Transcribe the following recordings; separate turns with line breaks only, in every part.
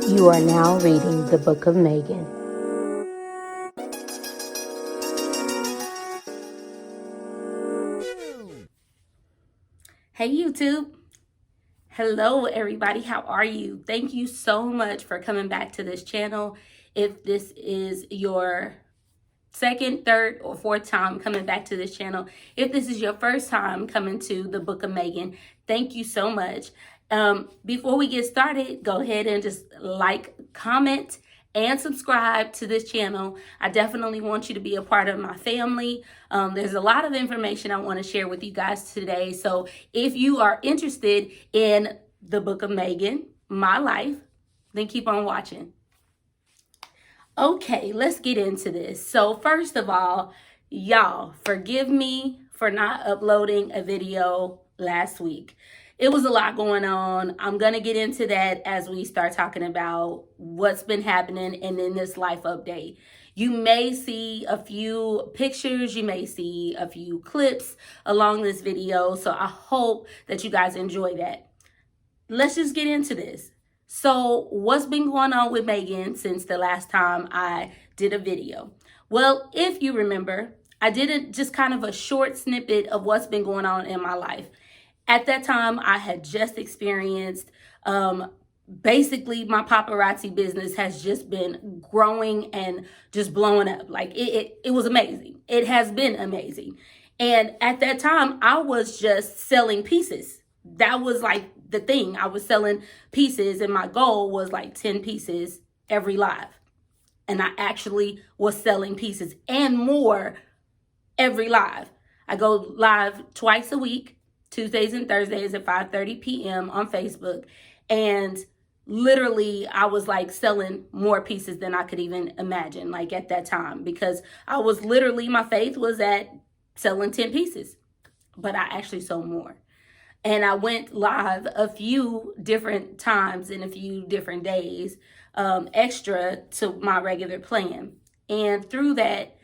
You are now reading the Book of Megan.
Hey YouTube. Hello everybody. How are you? Thank you so much for coming back to this channel. If this is your second, third, or fourth time coming back to this channel, if this is your first time coming to the Book of Megan, thank you so much. Before we get started, go ahead and just like, comment, and subscribe to this channel. I definitely want you to be a part of my family. There's a lot of information I want to share with you guys today. So if you are interested in the Book of Megan, my life, then keep on watching. Okay, let's get into this. So first of all, y'all, forgive me for not uploading a video last week. It was a lot going on. I'm going to get into that as we start talking about what's been happening and in this life update. You may see a few pictures, you may see a few clips along this video, so I hope that you guys enjoy that. Let's just get into this. So what's been going on with Megan since the last time I did a video? Well, if you remember, I did just kind of a short snippet of what's been going on in my life. At that time, I had just experienced, basically my paparazzi business has just been growing and just blowing up. Like it was amazing. It has been amazing. And at that time, I was just selling pieces. That was like the thing. I was selling pieces and my goal was like 10 pieces every live. And I actually was selling pieces and more every live. I go live twice a week, Tuesdays and Thursdays at 5:30 p.m. on Facebook. And literally I was like selling more pieces than I could even imagine, like at that time, because I was literally, my faith was at selling 10 pieces, but I actually sold more. And I went live a few different times in a few different days, extra to my regular plan. And through that,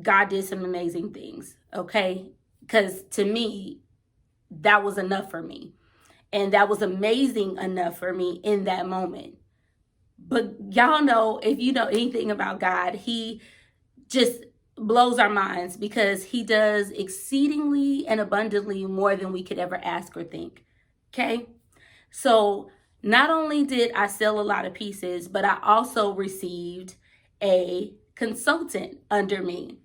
God did some amazing things, okay? Because to me, that was enough for me. And that was amazing enough for me in that moment. But y'all know, if you know anything about God, he just blows our minds because he does exceedingly and abundantly more than we could ever ask or think. Okay? So not only did I sell a lot of pieces, but I also received a consultant under me.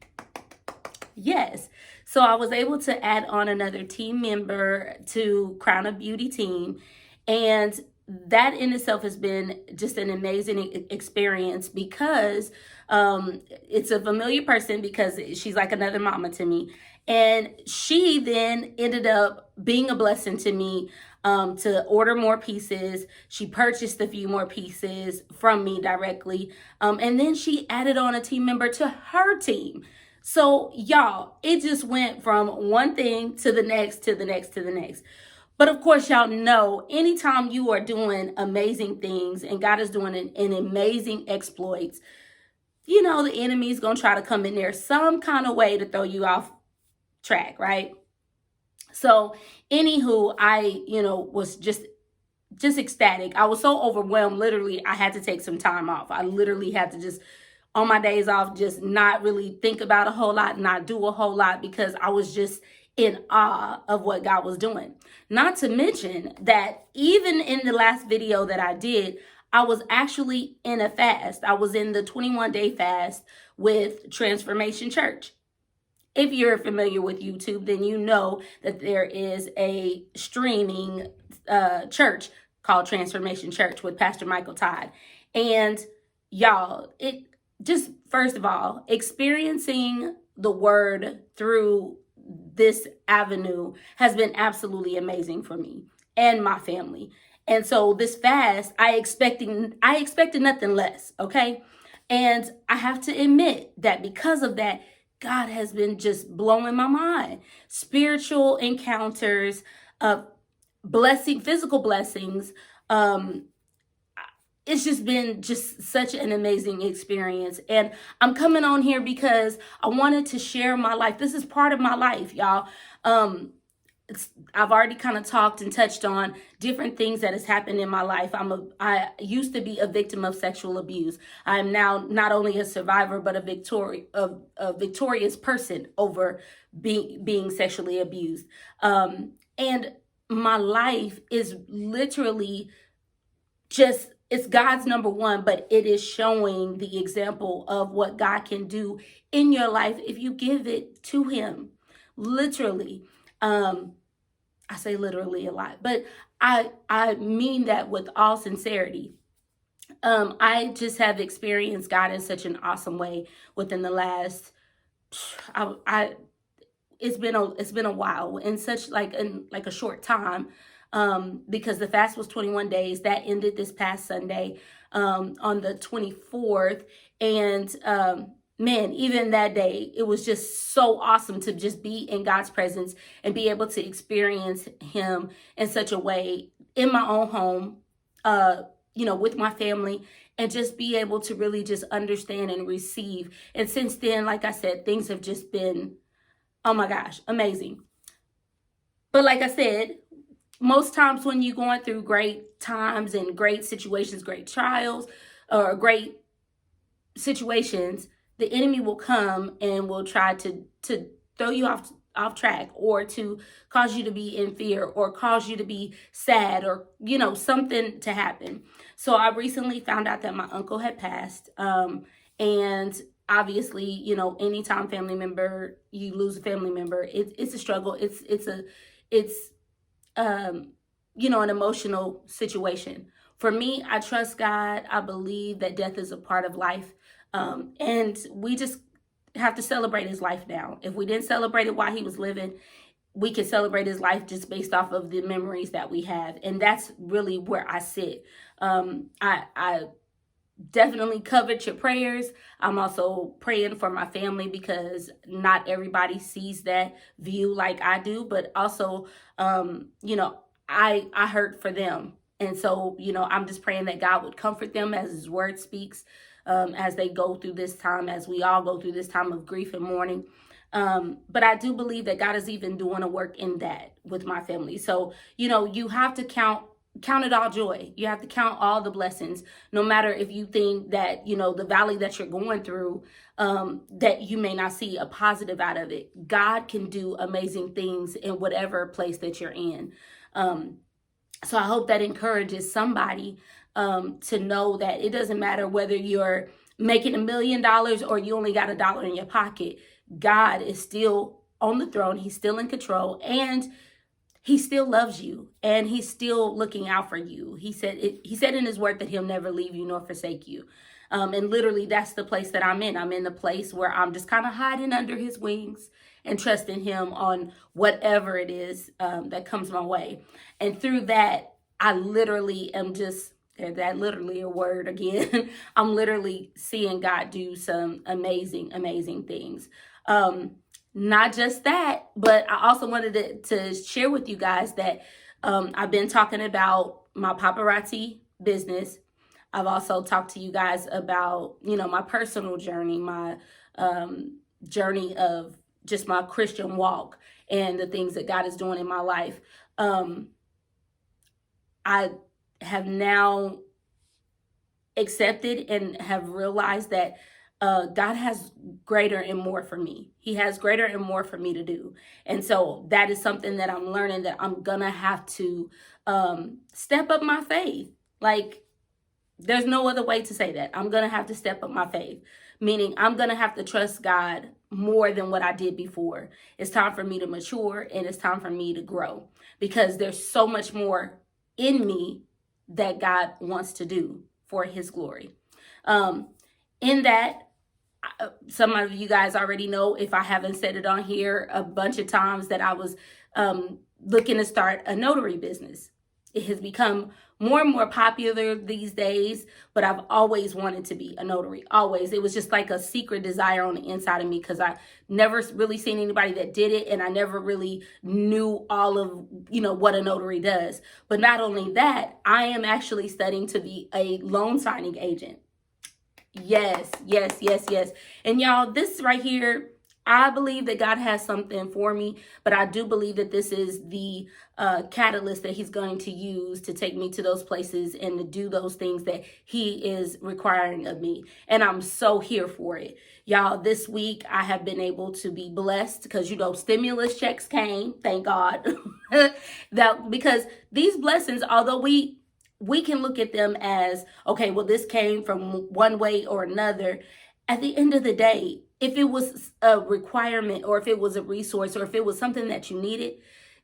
Yes. So I was able to add on another team member to Crown of Beauty team. And that in itself has been just an amazing experience because it's a familiar person, because she's like another mama to me. And she then ended up being a blessing to me, to order more pieces. She purchased a few more pieces from me directly. And then she added on a team member to her team. So y'all, it just went from one thing to the next, to the next, to the next. But of course, y'all know, anytime you are doing amazing things and God is doing an amazing exploits, you know, the enemy is going to try to come in there some kind of way to throw you off track, right? So anywho, I, was just ecstatic. I was so overwhelmed. Literally, I had to take some time off. I literally had to just, on my days off, just not really think about a whole lot, not do a whole lot, because I was just in awe of what God was doing. Not to mention that even in the last video that I did, I was actually in a fast. I was in the 21-day fast with Transformation Church. If you're familiar with YouTube, then you know that there is a streaming church called Transformation Church with Pastor Michael Todd. And y'all, it just, first of all, experiencing the word through this avenue has been absolutely amazing for me and my family. And so this fast, I expected nothing less, okay? And I have to admit that because of that, God has been just blowing my mind. Spiritual encounters, physical blessings. It's just been just such an amazing experience. And I'm coming on here because I wanted to share my life. This is part of my life, y'all. I've already kind of talked and touched on different things that has happened in my life. I used to be a victim of sexual abuse. I am now not only a survivor, but a victorious person over being sexually abused. And my life is literally just, it's God's number one, but it is showing the example of what God can do in your life if you give it to him. Literally. I say literally a lot, but I mean that with all sincerity. I just have experienced God in such an awesome way within the last, I it's been a while, in such like a short time, because the fast was 21 days that ended this past Sunday, on the 24th. And man, even that day, it was just so awesome to just be in God's presence and be able to experience him in such a way in my own home, with my family, and just be able to really just understand and receive. And since then, like I said, things have just been, oh my gosh, amazing. But like I said, most times when you're going through great times and great situations, great trials, or great situations, the enemy will come and will try to throw you off track, or to cause you to be in fear, or cause you to be sad, or something to happen. So I recently found out that my uncle had passed, and obviously, anytime you lose a family member, it's a struggle. It's an emotional situation. For me, I trust God. I believe that death is a part of life. And we just have to celebrate his life now. If we didn't celebrate it while he was living, we can celebrate his life just based off of the memories that we have. And that's really where I sit. I definitely covet your prayers. I'm also praying for my family, because not everybody sees that view like I do, but also, I hurt for them. And so, I'm just praying that God would comfort them as his word speaks, as they go through this time, as we all go through this time of grief and mourning. But I do believe that God is even doing a work in that with my family. So, you have to count it all joy. You have to count all the blessings, no matter if you think that, the valley that you're going through, that you may not see a positive out of it. God can do amazing things in whatever place that you're in. So I hope that encourages somebody, to know that it doesn't matter whether you're making $1 million or you only got $1 in your pocket. God is still on the throne. He's still in control, and he still loves you, and he's still looking out for you. He said in his word that he'll never leave you nor forsake you. And literally, that's the place that I'm in. I'm in the place where I'm just kind of hiding under his wings and trusting him on whatever it is, that comes my way. And through that, I literally am just, that literally a word again. I'm literally seeing God do some amazing, amazing things. Not just that, but I also wanted to share with you guys that, I've been talking about my paparazzi business. I've also talked to you guys about, my personal journey, my journey of just my Christian walk and the things that God is doing in my life. I have now accepted and have realized that God has greater and more for me. He has greater and more for me to do. And so that is something that I'm learning, that I'm going to have to step up my faith. Like, there's no other way to say that. I'm going to have to step up my faith, meaning I'm going to have to trust God more than what I did before. It's time for me to mature, and it's time for me to grow, because there's so much more in me that God wants to do for his glory. In that, some of you guys already know, if I haven't said it on here a bunch of times, that I was looking to start a notary business. It has become more and more popular these days, but I've always wanted to be a notary. Always. It was just like a secret desire on the inside of me, because I never really seen anybody that did it, and I never really knew all of, what a notary does. But not only that, I am actually studying to be a loan signing agent. Yes. And y'all, this right here, I believe that God has something for me, but I do believe that this is the catalyst that he's going to use to take me to those places and to do those things that he is requiring of me. And I'm so here for it. Y'all, this week I have been able to be blessed because, stimulus checks came, thank God. That because these blessings, although we can look at them as, okay, well, this came from one way or another. At the end of the day, if it was a requirement or if it was a resource or if it was something that you needed,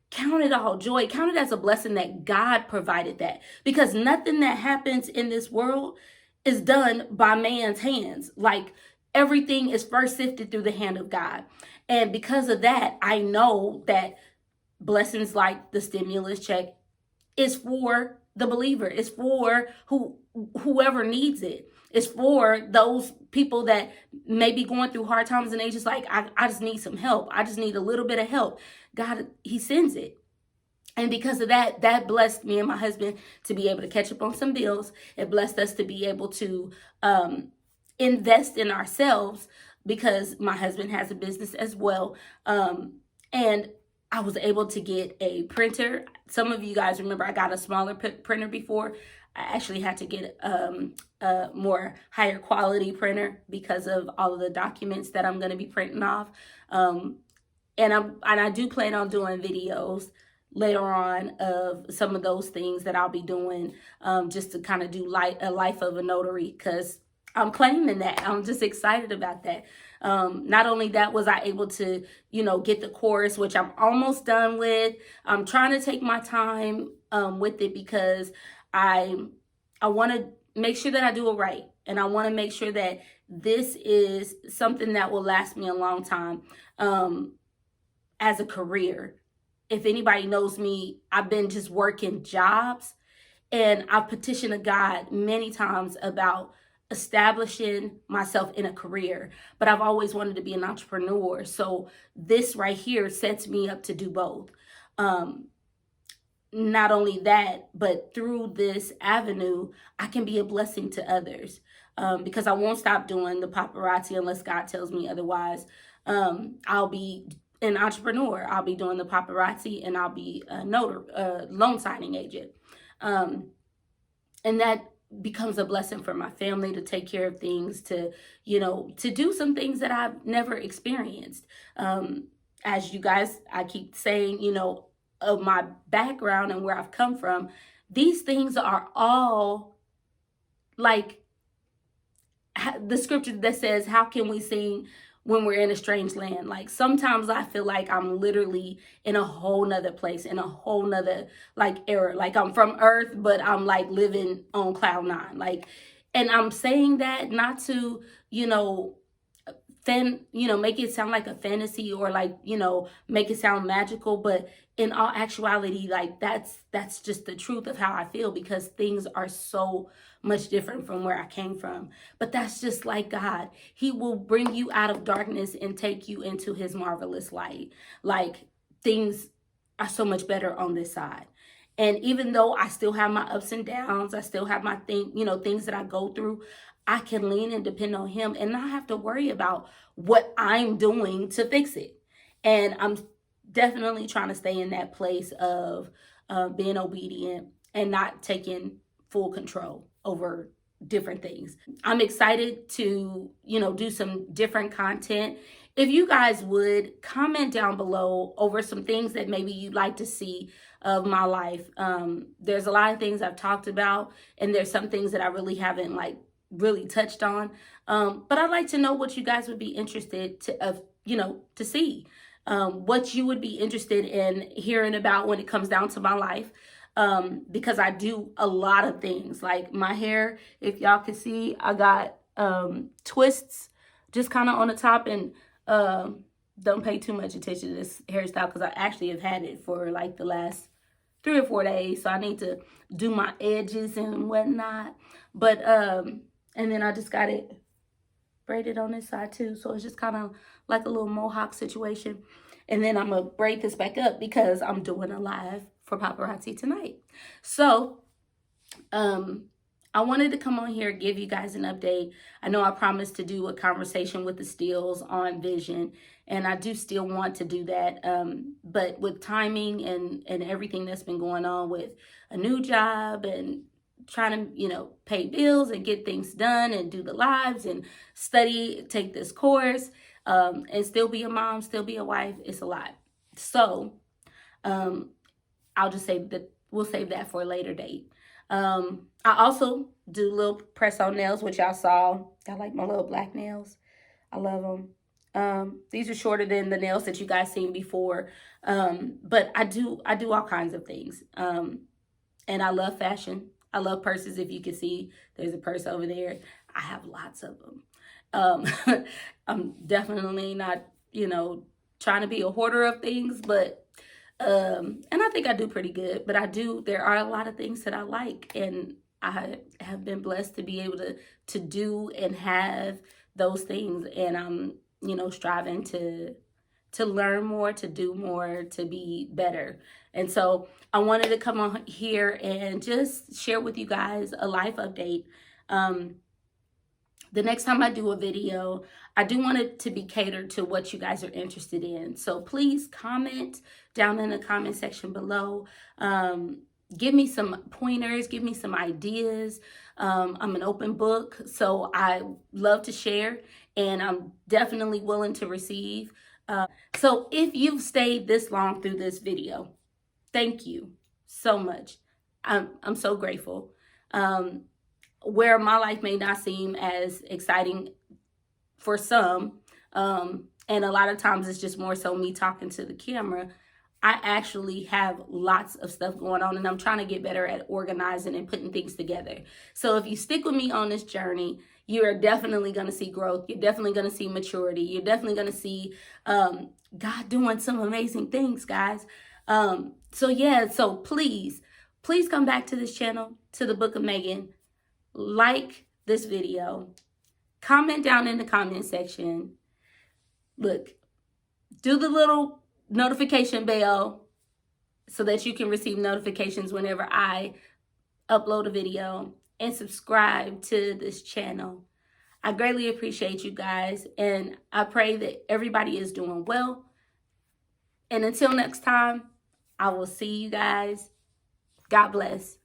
count it all joy. Count it as a blessing that God provided that. Because nothing that happens in this world is done by man's hands. Like, everything is first sifted through the hand of God. And because of that, I know that blessings like the stimulus check is for the believer. It's for whoever needs it. It's for those people that may be going through hard times and they just like, I just need some help. I just need a little bit of help. God, he sends it. And because of that, that blessed me and my husband to be able to catch up on some bills. It blessed us to be able to invest in ourselves because my husband has a business as well. And I was able to get a printer. Some of you guys remember I got a smaller printer before. I actually had to get a more higher quality printer because of all of the documents that I'm going to be printing off. And I do plan on doing videos later on of some of those things that I'll be doing, just to kind of do a life of a notary, because I'm claiming that. I'm just excited about that. Not only that was I able to, get the course, which I'm almost done with. I'm trying to take my time with it because I want to make sure that I do it right. And I want to make sure that this is something that will last me a long time as a career. If anybody knows me, I've been just working jobs, and I've petitioned to God many times about establishing myself in a career, but I've always wanted to be an entrepreneur. So this right here sets me up to do both. Not only that, but through this avenue, I can be a blessing to others, because I won't stop doing the paparazzi unless God tells me otherwise. I'll be an entrepreneur. I'll be doing the paparazzi, and I'll be a loan signing agent. And that becomes a blessing for my family to take care of things, to do some things that I've never experienced. As you guys, I keep saying, of my background and where I've come from, these things are all like the scripture that says, how can we sing when we're in a strange land? Like, sometimes I feel like I'm literally in a whole nother place, in a whole nother era. Like, I'm from earth, but I'm like living on cloud nine. Like, and I'm saying that not to, make it sound like a fantasy or make it sound magical, but in all actuality, like that's just the truth of how I feel, because things are so much different from where I came from. But that's just like God. He will bring you out of darkness and take you into his marvelous light. Like, things are so much better on this side. And even though I still have my ups and downs, I still have my things that I go through, I can lean and depend on him and not have to worry about what I'm doing to fix it. And I'm definitely trying to stay in that place of being obedient and not taking full control over different things. I'm excited to, do some different content. If you guys would comment down below over some things that maybe you'd like to see of my life. There's a lot of things I've talked about, and there's some things that I really haven't really touched on. But I'd like to know what you guys would be interested to see. What you would be interested in hearing about when it comes down to my life. Because I do a lot of things. Like my hair, if y'all can see, I got twists just kind of on the top, and don't pay too much attention to this hairstyle because I actually have had it for like the last 3 or 4 days. So I need to do my edges and whatnot. But and then I just got it braided on this side too. So it's just kind of like a little mohawk situation. And then I'm going to braid this back up because I'm doing a live for paparazzi tonight. So I wanted to come on here, give you guys an update. I know I promised to do a conversation with the Steels on vision, and I do still want to do that. But with timing and everything that's been going on with a new job and trying to, pay bills and get things done and do the lives and study, take this course, and still be a mom, still be a wife, it's a lot. So I'll just say that we'll save that for a later date. I also do little press-on nails, which y'all saw. I like my little black nails. I love them. These are shorter than the nails that you guys seen before. But I do all kinds of things. And I love fashion. I love purses. If you can see, there's a purse over there. I have lots of them. I'm definitely not, trying to be a hoarder of things, but and I think I do pretty good, but there are a lot of things that I like, and I have been blessed to be able to do and have those things. And I'm, striving to learn more, to do more, to be better. And so I wanted to come on here and just share with you guys a life update. The next time I do a video, I do want it to be catered to what you guys are interested in. So please comment down in the comment section below. Give me some pointers, give me some ideas. I'm an open book, so I love to share, and I'm definitely willing to receive. So if you've stayed this long through this video, thank you so much. I'm so grateful. Where my life may not seem as exciting for some, and a lot of times it's just more so me talking to the camera, I actually have lots of stuff going on, and I'm trying to get better at organizing and putting things together. So if you stick with me on this journey, you're definitely going to see growth. You're definitely going to see maturity. You're definitely going to see God doing some amazing things, guys. So please come back to this channel, to the Book of Megan. Like this video, comment down in the comment section. Look, do the little notification bell so that you can receive notifications whenever I upload a video, and subscribe to this channel. I greatly appreciate you guys, and I pray that everybody is doing well. And until next time, I will see you guys. God bless.